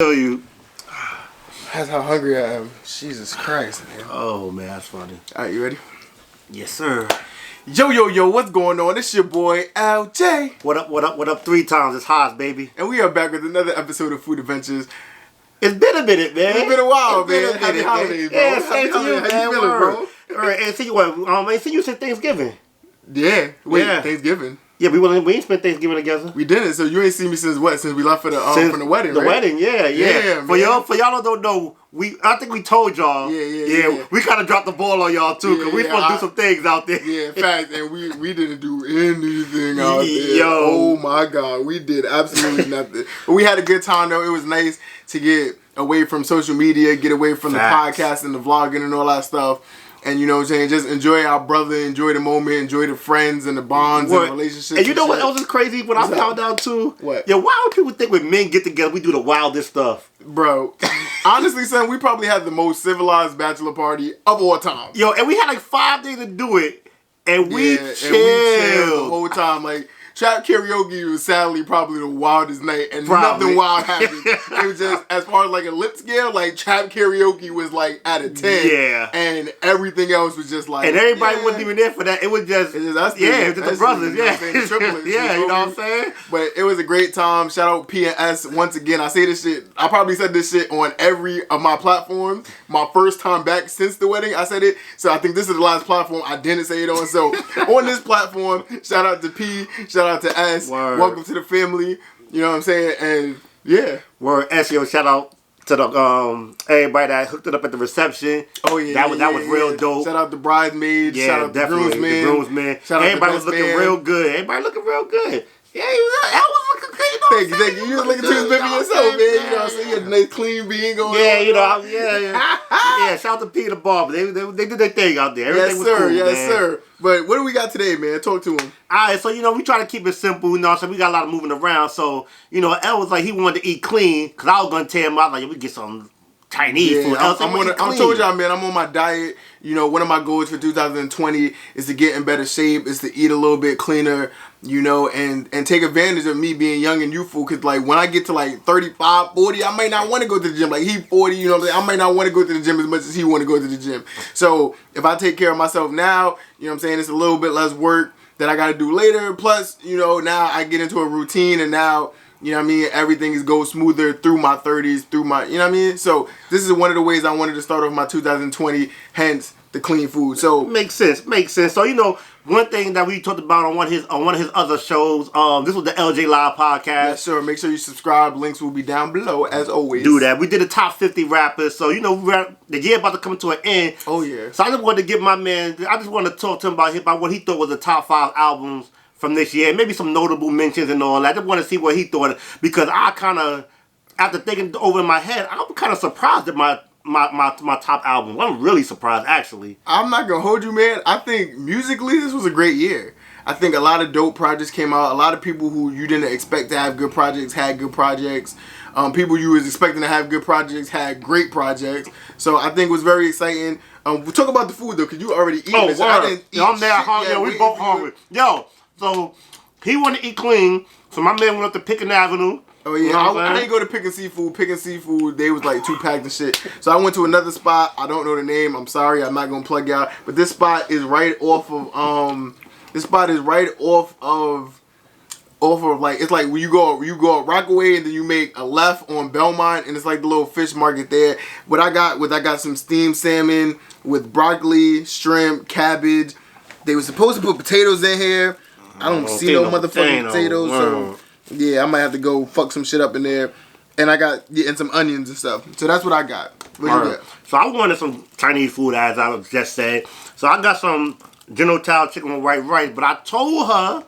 Tell you. That's how hungry I am. Jesus Christ, man. Oh man, that's funny. Alright, you ready? Yes, sir. Yo, what's going on? It's your boy LJ. What up 3 times? It's Haas, baby. And we are back with another episode of Food Adventures. It's been a minute, man. It's been a while, man. Happy holidays, bro. Yeah, same to you, man. How you feeling, bro? Alright, and see you what? I see you said Thanksgiving. Yeah. Wait, Yeah. Thanksgiving. Yeah, we ain't spent Thanksgiving together. We didn't, so you ain't seen me since what? Since we left for the from the wedding, The right? wedding, yeah. For y'all that don't know, I think we told y'all. Yeah. We kind of dropped the ball on y'all too, because we supposed to do some things out there. Yeah, in fact, and we didn't do anything out there. Yo. Oh my God, we did absolutely nothing. But we had a good time though. It was nice to get away from social media, get away from the podcast and the vlogging and all that stuff. And you know what I'm saying, just enjoy our brother, enjoy the moment, enjoy the friends and the bonds and relationships. And you know what else is crazy? When I found out too? What? Yeah, why would people think when men get together, we do the wildest stuff? Bro, honestly, son, we probably had the most civilized bachelor party of all time. Yo, and we had like 5 days to do it, and we chilled the whole time. Like, trap karaoke was sadly probably the wildest night, and nothing wild happened. It was just, as far as like a lip scale, like trap karaoke was like at a 10. Yeah. And everything else was just like. And everybody wasn't even there for that. It was just. It's just us. Yeah, it was just the brothers. You know what I'm saying? The triplets, yeah, you know what I'm saying? But it was a great time. Shout out P&S once again. I say this shit. I probably said this shit on every of my platforms. My first time back since the wedding, I said it. So I think this is the last platform I didn't say it on. So on this platform, shout out to P. Shout out to S. Word. Welcome to the family. You know what I'm saying? And yeah. Word. SEO, shout out to the everybody that hooked it up at the reception. Oh yeah. That was real dope. Shout out the bridesmaids. Yeah, shout out definitely. the groomsmen. Shout out everybody was looking real good. Everybody looking real good. Yeah, I was looking good. Thank you. You was looking too baby yourself, man. You know what I'm saying? You had a nice clean being going on. Yeah, you know, yeah. Shout out to Peter Barber. They did their thing out there. Everything was cool, yes, man. sir. But what do we got today, man? Talk to him. Alright, so we try to keep it simple, so we got a lot of moving around. So, El was like he wanted to eat clean, because I was gonna tell him, I was like, we get some Chinese food. I told y'all, man, I'm on my diet. One of my goals for 2020 is to get in better shape, is to eat a little bit cleaner, and take advantage of me being young and youthful. Because, like, when I get to, like, 35, 40, I might not want to go to the gym. Like, he 40, I might not want to go to the gym as much as he want to go to the gym. So, if I take care of myself now, it's a little bit less work that I got to do later. Plus, now I get into a routine, and now... everything goes smoother through my 30s, through my, So this is one of the ways I wanted to start off my 2020, hence the clean food. So makes sense. So one thing that we talked about on one of his other shows, this was the LJ Live podcast. Yes, sir. Make sure you subscribe. Links will be down below as always. Do that. We did the top 50 rappers. So the year about to come to an end. Oh yeah. So I just wanted to give my man. I just wanted to talk to him about what he thought was the top 5 albums from this year, maybe some notable mentions and all that. I just want to see what he thought, because I kind of, after thinking over in my head, I'm kind of surprised at my top album. I'm really surprised, actually. I'm not gonna hold you, man. I think musically this was a great year. I think a lot of dope projects came out. A lot of people who you didn't expect to have good projects had good projects. People you was expecting to have good projects had great projects. So I think it was very exciting. We'll talk about the food though, because you already eating this. I didn't eat. I'm there hungry. Yo, we both hungry. So he wanted to eat clean, so my man went up to Pickens Avenue. Oh yeah, I didn't go to Pickens Seafood. Pickens Seafood, they was like 2 packed and shit. So I went to another spot. I don't know the name. I'm sorry, I'm not gonna plug y'all. But this spot is right off of like, it's like when you go Rockaway and then you make a left on Belmont, and it's like the little fish market there. What I got some steamed salmon with broccoli, shrimp, cabbage. They were supposed to put potatoes in here. I don't see no motherfucking potatoes, so yeah, I might have to go fuck some shit up in there. And I got and some onions and stuff. So that's what I got. What you got? So I wanted some Chinese food, as I just said. So I got some General Tao chicken with white rice. But I told her,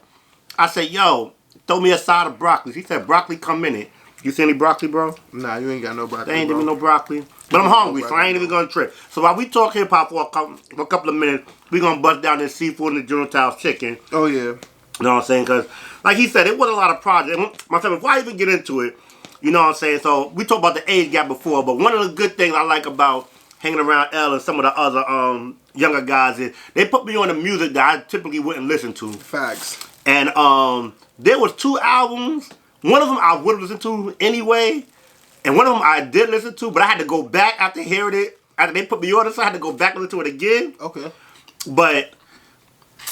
I said, yo, throw me a side of broccoli. She said, broccoli come in it. You see any broccoli, bro? Nah, you ain't got no broccoli. There ain't even no broccoli. But I'm hungry, so I ain't even gonna trip. So while we talk hip hop for a couple of minutes, we gonna bust down this seafood and the General Tao chicken. Oh yeah. You know what I'm saying? Because, like he said, it was a lot of projects. Myself, before I even get into it, you know what I'm saying? So we talked about the age gap before, but one of the good things I like about hanging around L and some of the other younger guys is they put me on the music that I typically wouldn't listen to. Facts. And there was 2 albums. One of them I would have listened to anyway, And one of them I did listen to, but I had to go back after hearing it. After they put me on it, so I had to go back and listen to it again. Okay. But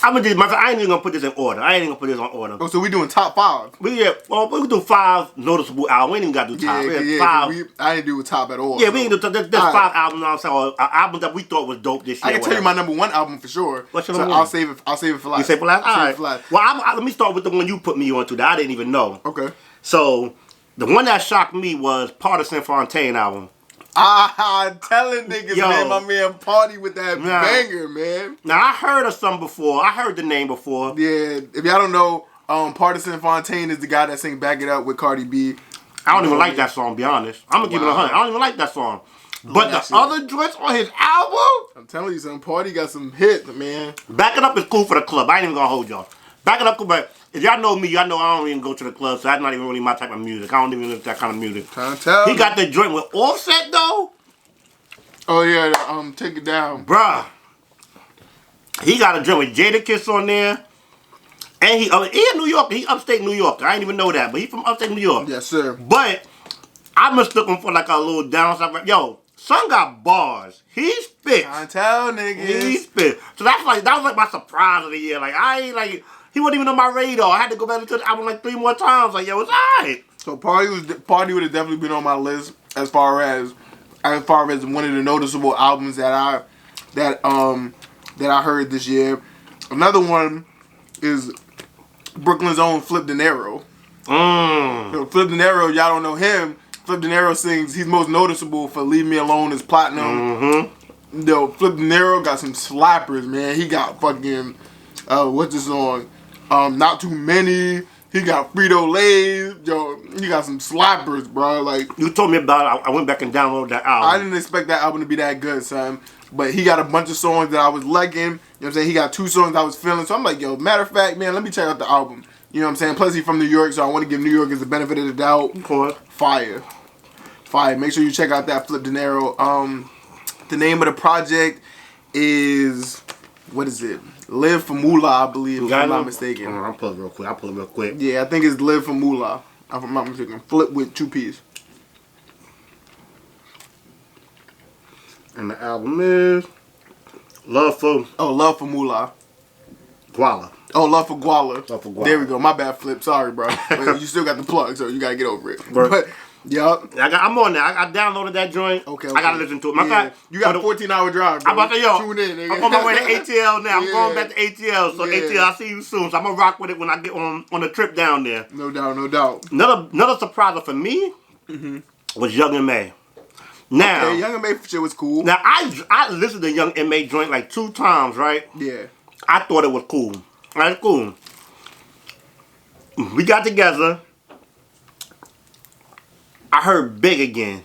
I ain't even gonna put this in order. I ain't even gonna put this on order. Oh, so we doing top 5? We do 5 noticeable albums. We ain't even gotta do top. Yeah, 5. I didn't do a top at all. Yeah, so. we ain't do top. There's 5 albums. I'm saying, or albums that we thought was dope this year. I can tell you my number 1 album for sure. What's your so number I'll one? save it for last. You say for last? All right. For last. Well, let me start with the one you put me on to that I didn't even know. Okay. So the one that shocked me was Partisan Fontaine album. I'm telling niggas, Yo. man, my man party with that Nah. banger, man. Now I heard of some before. I heard the name before. Yeah, if y'all don't know, Partisan Fontaine is the guy that sang "Back It Up" with Cardi B. I don't even like that song, to be honest. I'm gonna give it 100. I don't even like that song. But that the other joints on his album, I'm telling you, some Party got some hits, man. Back It Up is cool for the club. I ain't even gonna hold y'all. Back It Up, cool, but if y'all know me, y'all know I don't even go to the club, so that's not even really my type of music. I don't even listen to that kind of music. Trying to tell He you. got the joint with Offset though. Oh yeah, Take It Down. Bruh. He got a joint with Jadakiss on there. And he in New York. He upstate New York. I didn't even know that, but he from upstate New York. Yes, sir. But I mistook him for like a little downside. Yo, son got bars. He spit. Trying to tell He niggas. spit. So that was like my surprise of the year. Like I ain't like he wasn't even on my radar. I had to go back to the album like 3 more times. Like yo, it's alright. So Party would have definitely been on my list as far as one of the noticeable albums that I heard this year. Another one is Brooklyn's own Flip De Niro. So Flip De Niro, y'all don't know him. Flip De Niro sings. He's most noticeable for "Leave Me Alone" is platinum. Yo, Flip De Niro got some slappers, man. He got fucking what's the song? Not Too Many. He got Frito Lay's. Yo, he got some slappers, bro. Like You told me about it. I went back and downloaded that album. I didn't expect that album to be that good, son. But he got a bunch of songs that I was liking. You know what I'm saying? He got 2 songs I was feeling. So I'm like, yo, matter of fact, man, let me check out the album. You know what I'm saying? Plus, he's from New York, so I want to give New Yorkers the benefit of the doubt. Of course. Fire. Make sure you check out that Flip De Niro. The name of the project is, what is it? Live for Moolah, I believe, if I'm not mistaken. I'll pull it real quick. Yeah, I think it's Live for Moolah, if I'm not mistaken. Flip with 2 P's. And the album is Love for Moolah. Guala. Oh, Love for Guala. Love for Guala. There we go. My bad, Flip. Sorry, bro. But you still got the plug, so you gotta get over it. Right. But yup. I'm on there. I downloaded that joint. Okay. I gotta listen to it. My Yeah. fact, You got a 14-hour drive, bro. I'm about to Tune in, nigga. I'm on my way to ATL now. I'm Yeah. going back to ATL. So Yeah. ATL, I'll see you soon. So I'm gonna rock with it when I get on the trip down there. No doubt. Another surprise for me was Young and May. Now, Okay, Young and May shit was cool. now I listened to Young and May joint like 2 times, right? Yeah. I thought it was cool. Right, cool. We got together. I heard Big again.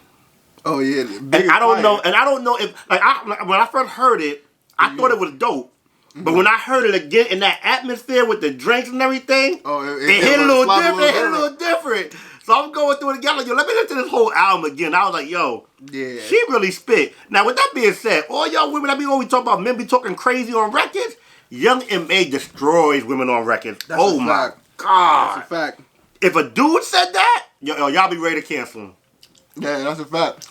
Oh yeah. And I don't know if when I first heard it, I thought it was dope. But when I heard it again in that atmosphere with the drinks and everything, it hit a little different. It hit a little different. So I'm going through it again. Like, yo, let me listen to this whole album again. I was like, yo, Yeah. she really spit. Now, with that being said, all y'all women that be always talking about men be talking crazy on records, Young M.A. destroys women on records. That's oh a my fact. God. That's a fact. If a dude said that, y'all be ready to cancel him. Yeah, that's a fact.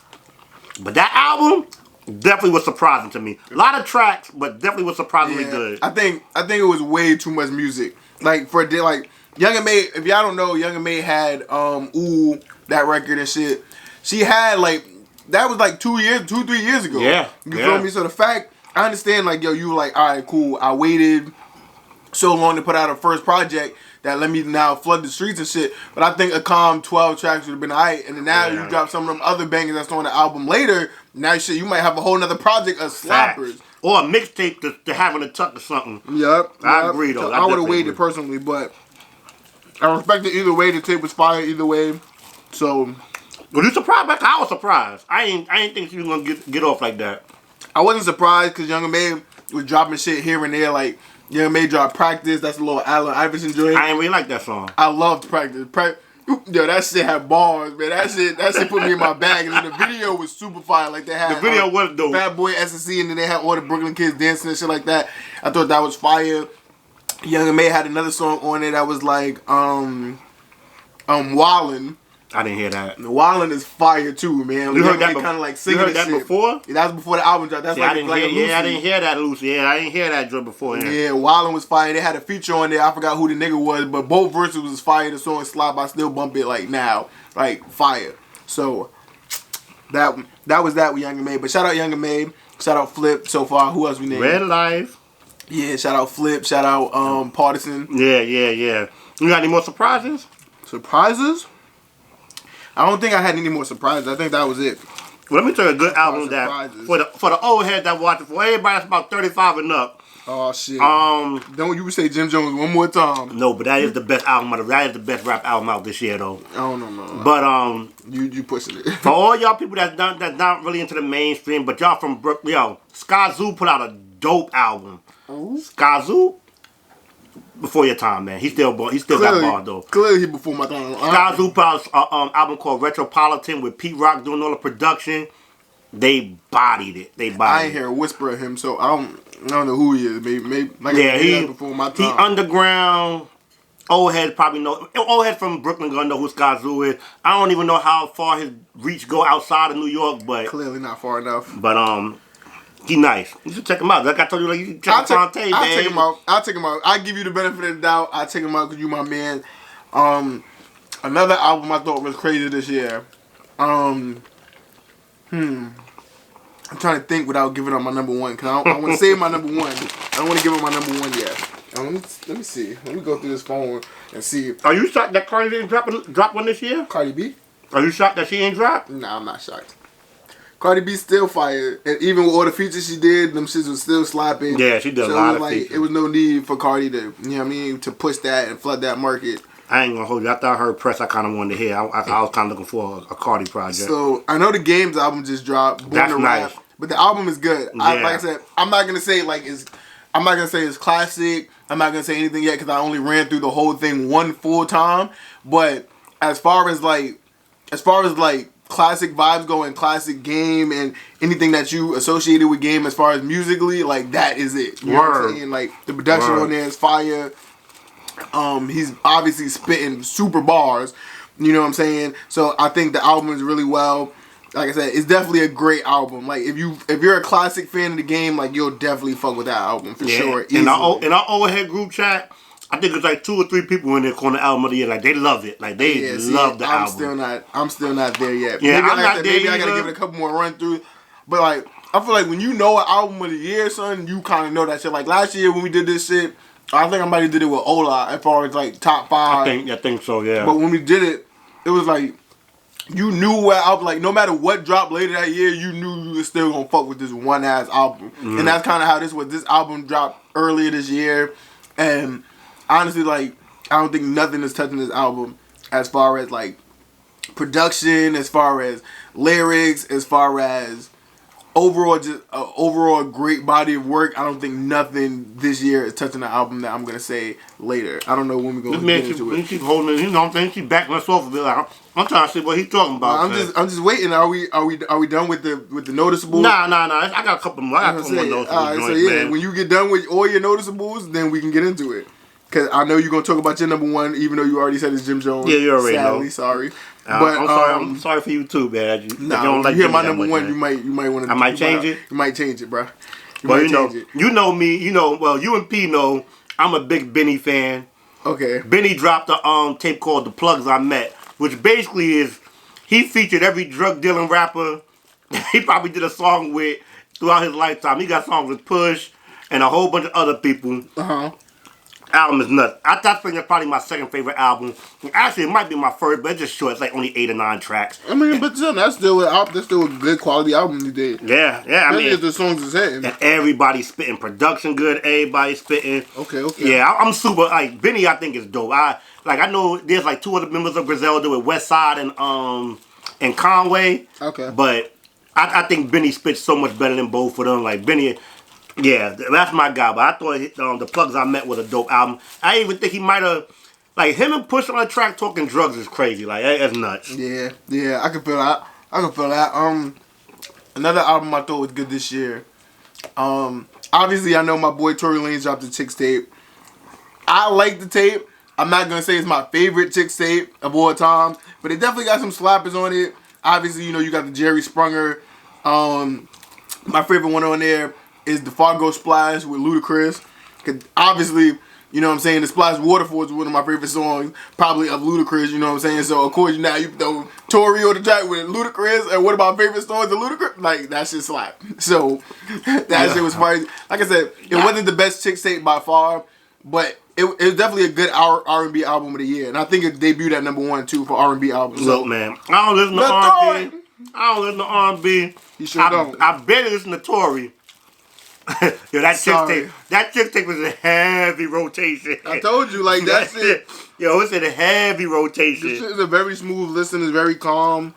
But that album definitely was surprising to me. A lot of tracks, but definitely was surprisingly Yeah. good. I think it was way too much music. Like for a day, like Young and May. If y'all don't know, Young and May had Ooh, that record and shit. She had like that was like 3 years ago. Yeah. You feel me? So the fact I understand, like yo, you were like, all right, cool. I waited so long to put out a first project that let me now flood the streets and shit. But I think a calm 12 tracks would have been alright. And then now you drop some of them other bangers that's on the album later. Now shit, you might have a whole nother project of slappers. Or a mixtape to having a tuck or something. Yep. I agree, though. So I I would have definitely waited agree. personally, but I respect it either way. The tape was fire either way. So Were you surprised? I was surprised. I ain't think she was gonna get off like that. I wasn't surprised because Young May was dropping shit here and there. Like Young May dropped Practice. That's a little Allen Iverson joint. I ain't really like that song. I loved Practice. Yo, that shit had bars, man. That shit put me in my bag. And then the video was super fire. Like they had The video was dope. Bad Boy SSC, and then they had all the Brooklyn kids dancing and shit like that. I thought that was fire. Young May had another song on it that was like Wallin'. I didn't hear that. Wildin' is fire too, man. You heard that kind of like you singing heard that shit. before? Yeah, that was before the album dropped. That's Yeah, like a Lucy. I didn't hear that, Lucy. Yeah, I didn't hear that joint before. Yeah, Wildin' was fire. They had a feature on there. I forgot who the nigga was, but both verses was fire. The song Slap, I still bump it like now, like fire. So that was that with Young and May. But shout out Young and May. Shout out Flip so far. Who else we named? Red Life. Yeah, shout out Flip. Shout out Partisan. Yeah. You got any more surprises? Surprises? I don't think I had any more surprises. I think that was it. Well, let me tell you a good album that for the old heads that watch it, for everybody that's about 35 and up. Oh shit. Don't you say Jim Jones one more time. No, but that is the best album. That is the best rap album out this year, though. I don't know. But you pushing it. For all y'all people that's not really into the mainstream, but y'all from Brooklyn, yo, Skyzoo put out a dope album. Skyzoo, before your time, man. He still got bars though. Clearly, he before my time. Skyzoo put out an album called Retropolitan with Pete Rock doing all the production. They bodied it. I ain't hear a whisper of him, so I don't know who he is. Maybe like he before my time. He underground. Old head probably know. Old head from Brooklyn gonna know who Skyzoo is. I don't even know how far his reach go outside of New York, but clearly not far enough. But he nice. You should check him out. Like I told you, like you check I'll take him out. I'll take him out. I give you the benefit of the doubt. I'll take him out because you my man. Another album I thought was crazy this year. I'm trying to think without giving up my number one because I want to save my number one. I don't want to give up my number one yet. Let me see. Let me go through this phone and see. Are you shocked that Cardi didn't drop one this year? Cardi B? Are you shocked that she ain't dropped? Nah, I'm not shocked. Cardi B still fire, and even with all the features she did, them shits was still slapping. Yeah, she did a lot of features. It was no need for Cardi to, you know what I mean, to push that and flood that market. I ain't gonna hold you. After I heard Press, I kind of wanted to hear. I was kind of looking for a Cardi project. So I know the Games album just dropped. That's nice. But the album is good. Yeah. Like I said, I'm not gonna say it's classic. I'm not gonna say anything yet because I only ran through the whole thing one full time. But as far as classic vibes go and classic Game and anything that you associated with Game as far as musically, like that is it. You know what I'm saying? Like the production on there is fire. He's obviously spitting super bars. You know what I'm saying? So I think the album is really well. Like I said, it's definitely a great album. Like if you're a classic fan of the Game, like you'll definitely fuck with that album for sure. In our old head group chat, I think it's like 2 or 3 people in there calling the album of the year. Like they love it. Like they love the album. I'm still not there yet. Yeah, Maybe I gotta give it a couple more run through. But like I feel like when you know an album of the year, son, you kind of know that shit. Like last year when we did this shit, I think I might have did it with Ola as far as like top 5. I think so. Yeah. But when we did it, it was like. You knew what album, like no matter what dropped later that year, you knew you were still gonna fuck with this one ass album, and that's kind of how this was. This album dropped earlier this year, and honestly, like I don't think nothing is touching this album as far as like production, as far as lyrics, as far as overall just overall great body of work. I don't think nothing this year is touching the album that I'm gonna say later. I don't know when we're gonna get into it. Keep holding it. You know what I'm saying? She's backing us off a bit. Like, I'm trying to see what he's talking about. I'm just waiting. Are we done with the noticeables? Nah. I got a couple more. I got a couple more noticeables joints, man. When you get done with all your noticeables, then we can get into it. Cause I know you're gonna talk about your number one, even though you already said it's Jim Jones. Yeah, you already know. Sadly, sorry. But I'm sorry for you too, man. You don't like you hear my number one, you might want to. I might change it. You might change it, bro. You know me. Well, you and P know I'm a big Benny fan. Okay. Benny dropped a tape called "The Plugs I Met," which basically is he featured every drug dealing rapper he probably did a song with throughout his lifetime. He got songs with Push and a whole bunch of other people. Album is nuts. That's probably my second favorite album. Actually, it might be my first, but it's just short. It's like only 8 or 9 tracks. I mean, but that's still a good quality album you did. Yeah. I mean, if the songs is hitting. And everybody's spitting production good. Everybody's spitting. Okay. Yeah, I'm super like Benny. I think is dope. I know there's like 2 other members of Griselda with Westside and Conway. Okay. But I think Benny spits so much better than both of them. Like Benny. Yeah, that's my guy. But I thought The Plugs I Met was a dope album. I even think he might have, like him and Push on the track talking drugs is crazy. Like that's nuts. Yeah, I can feel that. Another album I thought was good this year. Obviously I know my boy Tory Lanez dropped the Chicks tape. I like the tape. I'm not gonna say it's my favorite Chicks tape of all time but it definitely got some slappers on it. Obviously, you know, you got the Jerry Sprunger. My favorite one on there is the Fargo Splash with Ludacris. 'Cause obviously, you know what I'm saying, the Splash Waterfall is one of my favorite songs, probably of Ludacris, you know what I'm saying? So, of course, now you throw Tory on the track with Ludacris, and one of my favorite songs of Ludacris, like, that shit slap. So, that shit was funny. Like I said, it wasn't the best Chick tape by far, but it was definitely a good R&B album of the year. And I think it debuted at #1, too, for R&B albums. Look, man, I don't listen to R&B. I don't listen to R&B. You sure don't. I barely listen to Tory. Yo, that Chick tape was a heavy rotation. I told you, like, that shit. Yo, it's in a heavy rotation. This shit is a very smooth listen. It's very calm.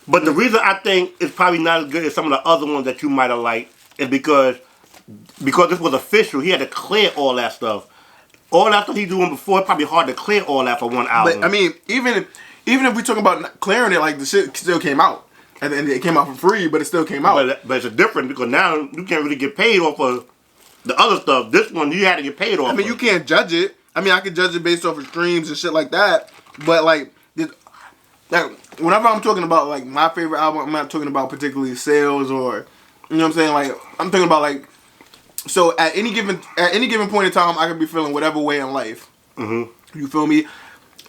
But the reason I think it's probably not as good as some of the other ones that you might have liked is because this was official. He had to clear all that stuff. All that stuff he's doing before, it's probably hard to clear all that for one album. But, I mean, even if we talk about clearing it, like, the shit still came out. And it came out for free, but it still came out. But it's a difference because now you can't really get paid off of the other stuff. This one, you had to get paid off. I mean, you can't judge it. I mean, I can judge it based off of streams and shit like that. But, like, whenever I'm talking about, like, my favorite album, I'm not talking about particularly sales or, you know what I'm saying? Like, I'm talking about, like, so at any given point in time, I could be feeling whatever way in life. Mm-hmm. You feel me?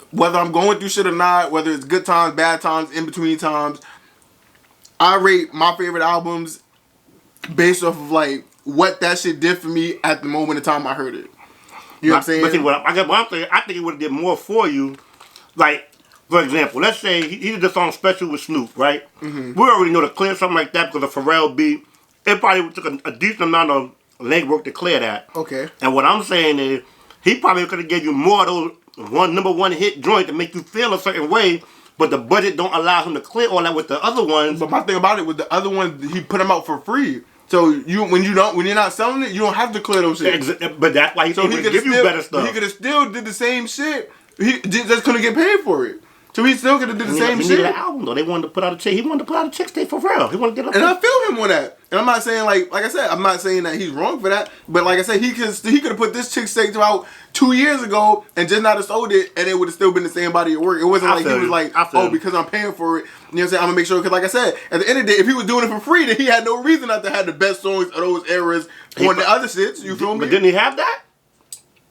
Whether I'm going through shit or not, whether it's good times, bad times, in between times, I rate my favorite albums based off of, like, what that shit did for me at the moment in time I heard it. You know what I'm saying? But see, I think it would have did more for you. Like, for example, let's say he did the song Special with Snoop, right? Mm-hmm. We already know to clear something like that because of Pharrell beat. It probably took a decent amount of legwork to clear that. Okay. And what I'm saying is, he probably could have gave you more of those number one hit joint to make you feel a certain way. But the budget don't allow him to clear all that with the other ones. But my thing about it, with the other ones, he put them out for free. So when you're not selling it, you don't have to clear those shit. But that's why he could give you better stuff. He could have still did the same shit. He just couldn't get paid for it. So he still could have did the same shit. He needed an album though. They wanted to put out a chick. He wanted to put out a Chick tape for real. He wanted to get. And I feel him on that. And I'm not saying like I said, I'm not saying that he's wrong for that. But like I said, he could have put this Chick tape out 2 years ago and just not have sold it, and it would have still been the same body of work. It wasn't like he was like, oh, because I'm paying for it. You know what I'm saying? I'm gonna make sure. Because like I said, at the end of the day, if he was doing it for free, then he had no reason not to have the best songs of those eras on the other shits. You feel me? But didn't he have that?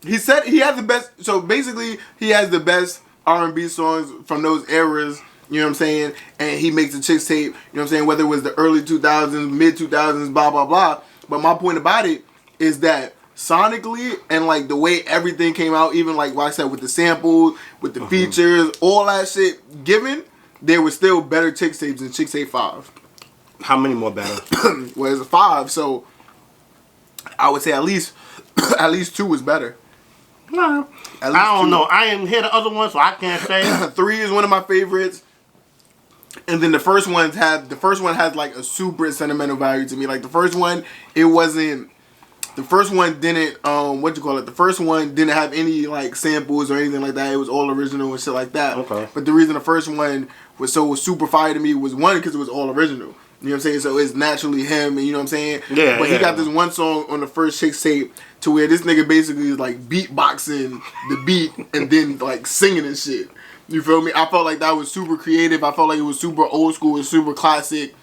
He said he had the best. So basically, he has the best R&B songs from those eras, you know what I'm saying? And he makes a Chick tape, you know what I'm saying? Whether it was the early 2000s, mid 2000s, blah, blah, blah. But my point about it is that sonically and like the way everything came out, even like what I said with the samples, with the features, all that shit given, there was still better Chick tapes than Chick tape 5. How many more better? Well, it's a 5, so I would say at least 2 was better. No. I don't know. I ain't hear the other one, so I can't say. 3 is one of my favorites. And then the first one has like a super sentimental value to me. Like the first one, didn't the first one didn't have any like samples or anything like that. It was all original and shit like that. Okay. But the reason the first one was super fire to me was one, because it was all original. You know what I'm saying? So it's naturally him, and you know what I'm saying? Yeah. But he got this one song on the first Chick tape to where this nigga basically is like beatboxing the beat and then like singing and shit. You feel me? I felt like that was super creative. I felt like it was super old school and super classic.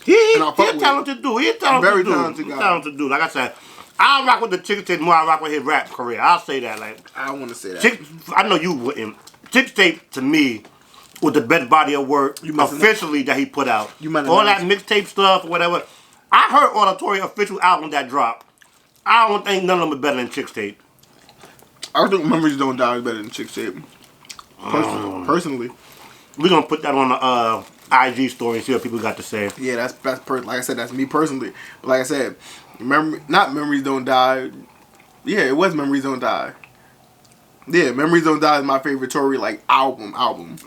He's a talented dude. He's a talented talented guy. Talented dude. Like I said, I rock with the Chick tape more. I rock with his rap career. I'll say that. Like I don't want to say that. I know you wouldn't. Chick tape to me was the best body of work officially that he put out. All that mixtape stuff or whatever. I heard all the Tory official album that dropped. I don't think none of them are better than Chick tape. I think Memories Don't Die is better than Chick tape. Personally. We're going to put that on the IG story and see what people got to say. Yeah, that's like I said, that's me personally. But like I said, not Memories Don't Die. Yeah, it was Memories Don't Die. Yeah, Memories Don't Die is my favorite Tory like album.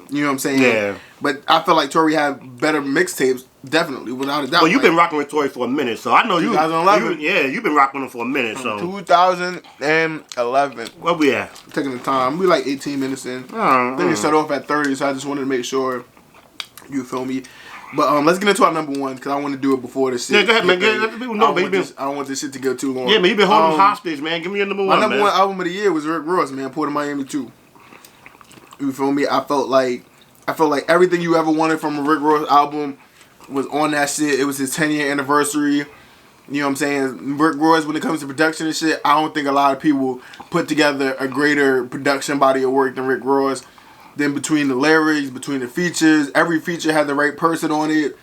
You know what I'm saying? Yeah. But I feel like Tory had better mixtapes, definitely, without a doubt. Well, you've been rocking with Tory for a minute, so I know 2011. You've been rocking him for a minute, so. 2011. Where we at? Taking the time. We like 18 minutes in. I think it started off at 30, so I just wanted to make sure. You feel me? But let's get into our number one, because I want to do it before this shit. Yeah, go ahead, man. Let the people know, baby. I don't want this shit to go too long. Yeah, man, you've been holding hostage, man. Give me your number one, My number one album of the year was Rick Ross, man. Port of Miami 2. You feel me? I felt like I feel like everything you ever wanted from a Rick Ross album was on that shit. It was his 10-year anniversary. You know what I'm saying? Rick Ross, when it comes to production and shit, I don't think a lot of people put together a greater production body of work than Rick Ross. Then between the lyrics, between the features, every feature had the right person on it.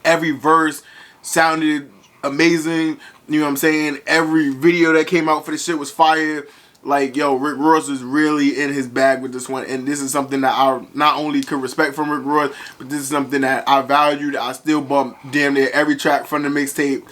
Every verse sounded amazing. You know what I'm saying? Every video that came out for the shit was fire. Like, yo, Rick Ross is really in his bag with this one. And this is something that I not only could respect from Rick Ross, but this is something that I valued. I still bump damn near every track from the mixtape.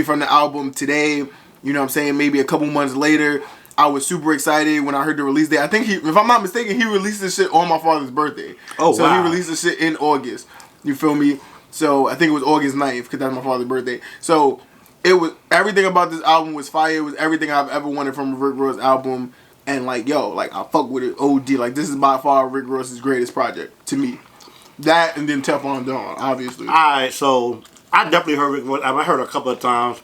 From the album today. You know what I'm saying? Maybe a couple months later. I was super excited when I heard the release date. I think if I'm not mistaken, he released this shit on my father's birthday. Oh, so wow. He released this shit in August. You feel me? So I think it was August 9th because that's my father's birthday. So it was everything about this album was fire. It was everything I've ever wanted from a Rick Ross album. And like, yo, like I fuck with it OD. Like this is by far Rick Ross's greatest project to me. That and then Teflon Don, obviously. Alright, so I definitely heard Rick Ross. I heard it a couple of times.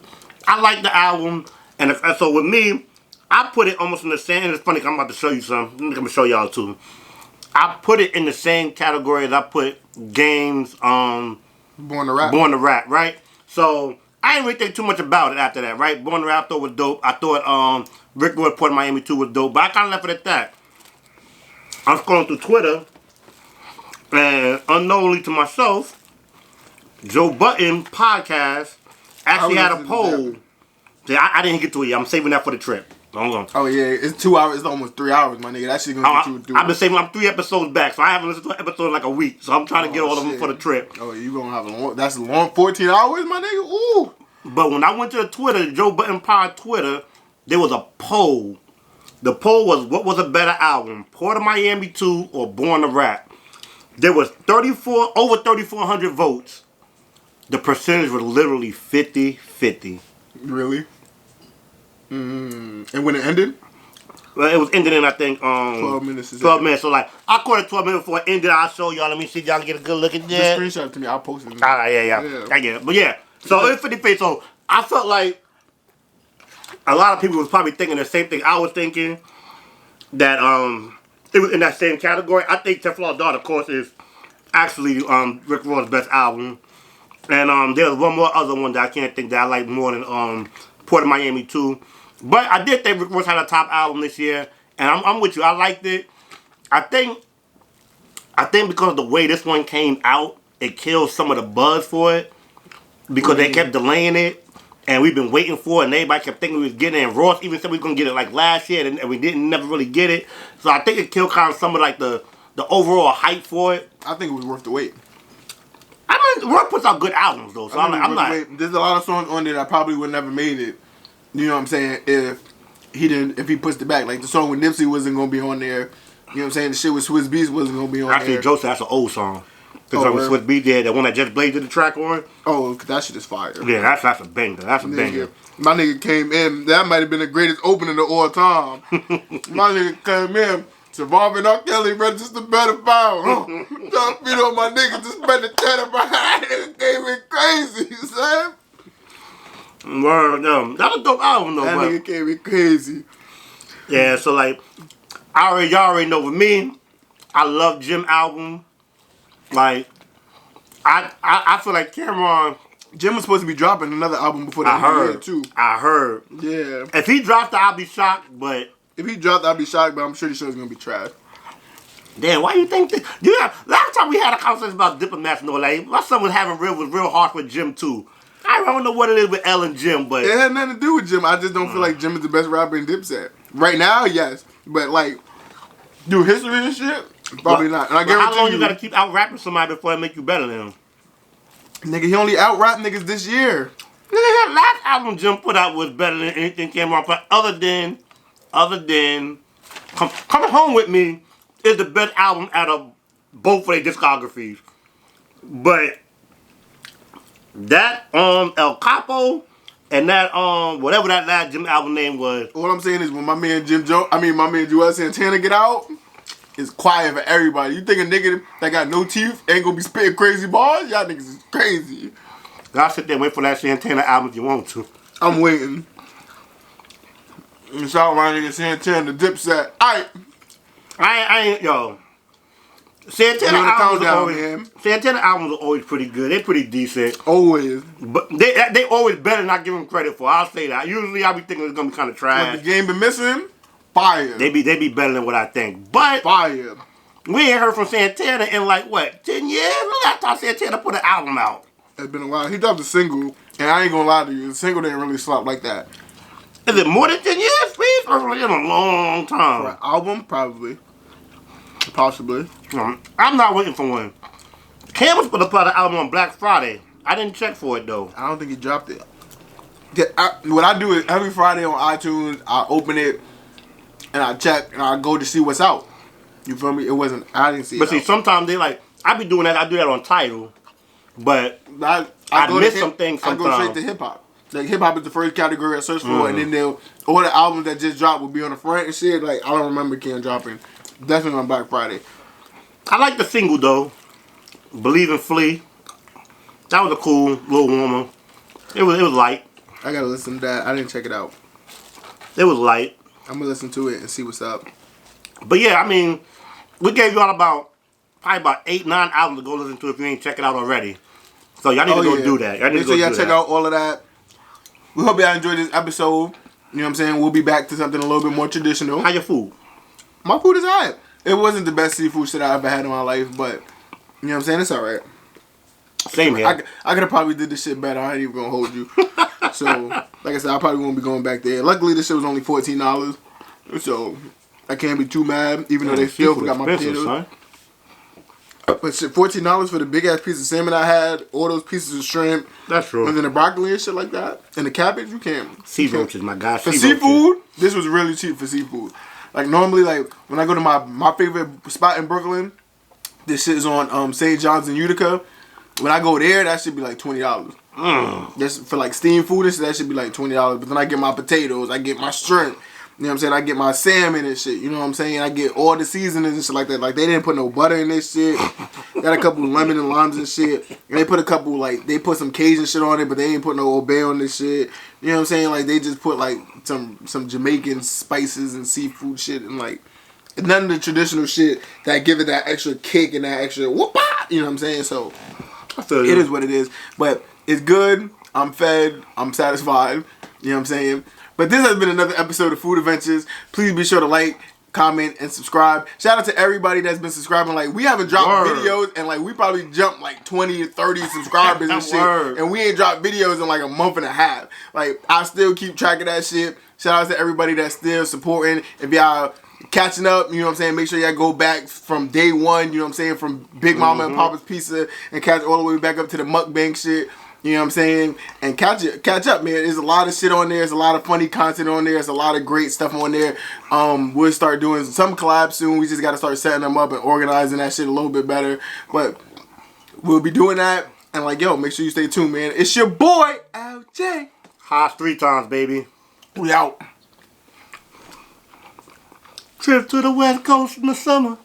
I like the album. And so with me, I put it almost in the same. And it's funny 'cause I'm about to show you something. I'm going to show y'all too. I put it in the same category as I put Game's Born to Rap. Born to Rap, right? So I didn't really think too much about it after that, right? Born to Rap I thought was dope. I thought Rick Ross Port of Miami 2 was dope, but I kind of left it at that. I'm scrolling through Twitter, and unknowingly to myself, Joe Budden podcast actually had a poll. See, I didn't get to it yet. I'm saving that for the trip. Hold on. Oh yeah, it's 2 hours. It's almost 3 hours, my nigga. That shit gonna get you through. I've been saving. I'm 3 episodes back, so I haven't listened to an episode in like a week. So I'm trying to get all of them for the trip. Oh, you gonna have a long? That's a long 14 hours, my nigga. Ooh. But when I went to the Twitter, Joe Budden Pod Twitter, there was a poll. The poll was, what was a better album, Port of Miami 2 or Born to Rap? There was over 3,400 votes. The percentage was literally 50-50. Really? And when it ended? Well, it was ending in, I think, 12 minutes. 12 minutes. So, like, I caught it 12 minutes before it ended. I'll show y'all. Let me see if y'all can get a good look at that. Just screenshot it to me. I'll post it. Yeah. I get it. But, yeah. So, it's 50-50. So, I felt like a lot of people was probably thinking the same thing I was thinking. That, it was in that same category. I think Teflon Don, of course, is actually Rick Ross' best album. And there's one more other one that I can't think that I like more than Port of Miami 2. But I did think Rick Ross had a top album this year, and I'm with you. I liked it. I think because of the way this one came out, it killed some of the buzz for it because they kept delaying it, and we've been waiting for it, and everybody kept thinking we was getting it. And Ross even said we was gonna get it like last year, and we didn't never really get it. So I think it killed kind of some of like the overall hype for it. I think it was worth the wait. I mean, Ross puts out good albums though, so I'm not. There's a lot of songs on there that probably would never made it. You know what I'm saying? If he pushed it back, like the song with Nipsey wasn't gonna be on there. You know what I'm saying? The shit with Swiss Beats wasn't gonna be on Actually, there. Joseph, that's an old song. Because Swiss Beats did the one that Just Blaze did the track on. Oh, that shit is fire. Yeah, that's a banger. That's a banger. My nigga came in. That might have been the greatest opening of all time. My nigga came in. Surviving R. Kelly registered better pound. Don't beat on my nigga to spend the cheddar. That nigga came in crazy, son. Word, that's a dope album though. That nigga came in crazy. Yeah, so like, y'all already know with me, I love Jim album. Like, I feel like Cameron. Jim was supposed to be dropping another album before the end of the year too. I heard. Yeah. If he dropped it, I'll be shocked. But if he dropped, I'd be shocked. But I'm sure the show's gonna be trash. Damn, why you think that? Last time we had a conversation about diplomats and all that, my son was real harsh with Jim too. I don't know what it is with L and Jim, but it had nothing to do with Jim. I just don't feel like Jim is the best rapper in Dipset right now. Yes, but like, do history and shit, probably not. And I guarantee how long you gotta keep out rapping somebody before they make you better than him? Nigga, he only out rap niggas this year. Nigga, that last album Jim put out was better than anything Cameron put. Other than Coming Home With Me is the best album out of both of their discographies, but. That El Capo and that whatever that last Jim album name was. All I'm saying is when my man Joel Santana get out, it's quiet for everybody. You think a nigga that got no teeth ain't gonna be spitting crazy bars? Y'all niggas is crazy. Y'all sit there and wait for that Santana album if you want to. I'm waiting. And shout out my nigga Santana, the Dipset. I ain't, yo. Santana Doing the albums are countdown, always, man. Santana albums are always pretty good. They're pretty decent. Always. But they always better than I give them credit for. I'll say that. Usually I be thinking it's gonna be kind of What trash. the game been missing? Fire. They be better than what I think. But Fire. we ain't heard from Santana in like what 10 years? The last time Santana put an album out. It's been a while. He dropped a single, and I ain't gonna lie to you, the single didn't really slap like that. Is it more than 10 years, please? Or in a long For time? an album, probably. Possibly. I'm not waiting for one. Cam was supposed to put an album on Black Friday. I didn't check for it though. I don't think he dropped it. What I do is every Friday on iTunes, I open it and I check and I go to see what's out. You feel me? I didn't see it. But see, sometimes they like, I be doing that. I do that on Tidal, but I miss some things I go sometimes. straight to hip hop. Like hip hop is the first category I search for, and then all the albums that just dropped will be on the front and shit. Like I don't remember Cam dropping. Definitely on Black Friday. I like the single though. Believe and Flee. That was a cool little warmer. It was light. I gotta listen to that. I didn't check it out. It was light. I'm gonna listen to it and see what's up. But yeah, I mean, we gave y'all probably about 8, 9 albums to go listen to if you ain't check it out already. So y'all need to go do that. Y'all need Make to sure go y'all do check that. out all of that. We hope y'all enjoyed this episode. You know what I'm saying? We'll be back to something a little bit more traditional. How your food? My food is alright. It wasn't the best seafood shit I ever had in my life, but you know what I'm saying? It's alright. Same here. I could have probably did this shit better. I ain't even gonna hold you. So, like I said, I probably won't be going back there. Luckily, this shit was only $14, so I can't be too mad, even though they still forgot my potatoes. Son. But shit, $14 for the big ass piece of salmon I had, all those pieces of shrimp, That's true. and then the broccoli and shit like that, and the cabbage, you can't. Sea roaches, my guy. For seafood, this was really cheap for seafood. Like normally, like when I go to my favorite spot in Brooklyn, this shit is on St. John's in Utica. When I go there, that should be like $20. Just for like steamed food and shit, that should be like $20. But then I get my potatoes, I get my shrimp. You know what I'm saying? I get my salmon and shit. You know what I'm saying? I get all the seasonings and shit like that. Like they didn't put no butter in this shit. Got a couple lemon and limes and shit. And they put a couple they put some Cajun shit on it, but they ain't put no Old Bay on this shit. You know what I'm saying? Like they just put like some Jamaican spices and seafood shit and like none of the traditional shit that give it that extra kick and that extra whoop. You know what I'm saying? So it is what it is. But it's good. I'm fed. I'm satisfied. You know what I'm saying? But this has been another episode of Food Adventures. Please be sure to like, comment, and subscribe. Shout out to everybody that's been subscribing. Like, we haven't dropped videos, and like we probably jumped like 20 or 30 subscribers and shit. And we ain't dropped videos in like a month and a half. Like, I still keep track of that shit. Shout out to everybody that's still supporting. If y'all catching up, you know what I'm saying, make sure y'all go back from day one, you know what I'm saying, from Big Mama and Papa's Pizza, and catch all the way back up to the mukbang shit. You know what I'm saying? And catch up, man. There's a lot of shit on there. There's a lot of funny content on there. There's a lot of great stuff on there. We'll start doing some collabs soon. We just got to start setting them up and organizing that shit a little bit better. But we'll be doing that. And like, yo, make sure you stay tuned, man. It's your boy, LJ. Haas 3 times, baby. We out. Trip to the West Coast in the summer.